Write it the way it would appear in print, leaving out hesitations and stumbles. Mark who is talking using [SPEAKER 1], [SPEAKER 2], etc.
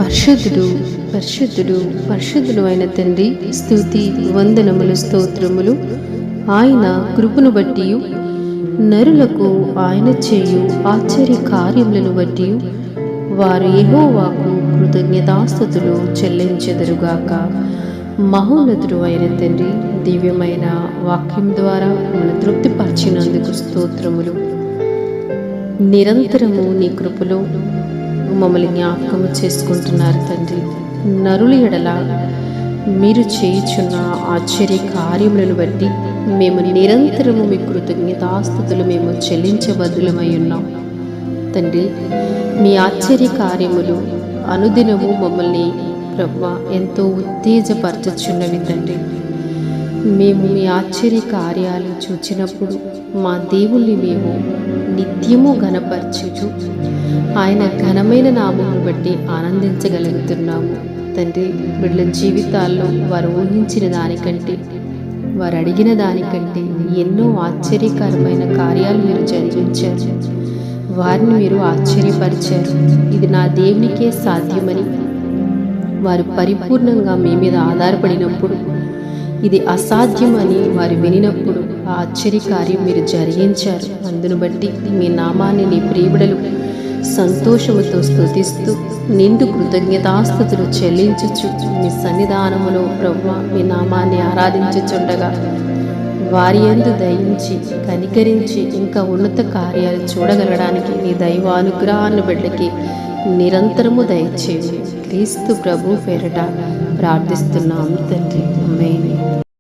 [SPEAKER 1] పరిశుద్ధుడు పరిశుద్ధుడు పరిశుద్ధుడు అయిన తండ్రి, స్తుతి వందనములు స్తోత్రములు. ఆయన కృపను బట్టి నరులకు ఆయన చేయు ఆశ్చర్య కార్యములను బట్టి వారు యెహోవాకు కృతజ్ఞతాస్తుతులు చెల్లించెదరుగాక. మహోన్నతుడు అయిన తండ్రి, దివ్యమైన వాక్యం ద్వారా మన తృప్తిపరిచినందుకు స్తోత్రములు. నిరంతరము నీ కృపలో మమ్మల్ని జ్ఞాపకము చేసుకుంటున్నారు తండ్రి. నరుల ఎడల మీరు చేయుచున్న ఆశ్చర్య కార్యములను బట్టి మేము నిరంతరము మీ కృతజ్ఞతాస్తుతులు మేము చెల్లించబద్దులమై ఉన్నాం తండ్రి. మీ ఆశ్చర్య కార్యములు అనుదినము మమ్మల్ని ప్రభువా ఎంతో ఉత్తేజపరచుచున్నవి తండ్రి. మేము మీ ఆశ్చర్య కార్యాలు చూచినప్పుడు మా దేవుణ్ణి మేము నిత్యము ఘనపరచుచు ఆయన ఘనమైన నామమును బట్టి ఆనందించగలుగుతున్నాము తండ్రి. బిడ్డల జీవితాల్లో వారు ఊహించిన దానికంటే, వారు అడిగిన దానికంటే ఎన్నో ఆశ్చర్యకరమైన కార్యాలు మీరు జరిగించారు. వారిని మీరు ఆశ్చర్యపరిచారు. ఇది నా దేవునికే సాధ్యమని వారు పరిపూర్ణంగా మీ మీద ఆధారపడినప్పుడు, ఇది అసాధ్యమని వారు వినినప్పుడు ఆ ఆశ్చర్యకార్యం మీరు జరిగించారు. అందును బట్టి మీ నామాన్ని నీ ప్రియబిడలు సంతోషముతో స్తుతిస్తూ నిండు కృతజ్ఞతాస్తుతులు చెల్లించుచు మీ సన్నిధానములో ప్రభువా మీ నామాన్ని ఆరాధించుచుండగా వారి యందు దయించి కనికరించి ఇంకా ఉన్నత కార్యాలు చూడగలడానికి నీ దైవానుగ్రహాన్ని బిడ్డకి నిరంతరము దయచేయండి. క్రీస్తు ప్రభు పేరట ప్రార్థిస్తున్నాము తండ్రి. ఆమేన్.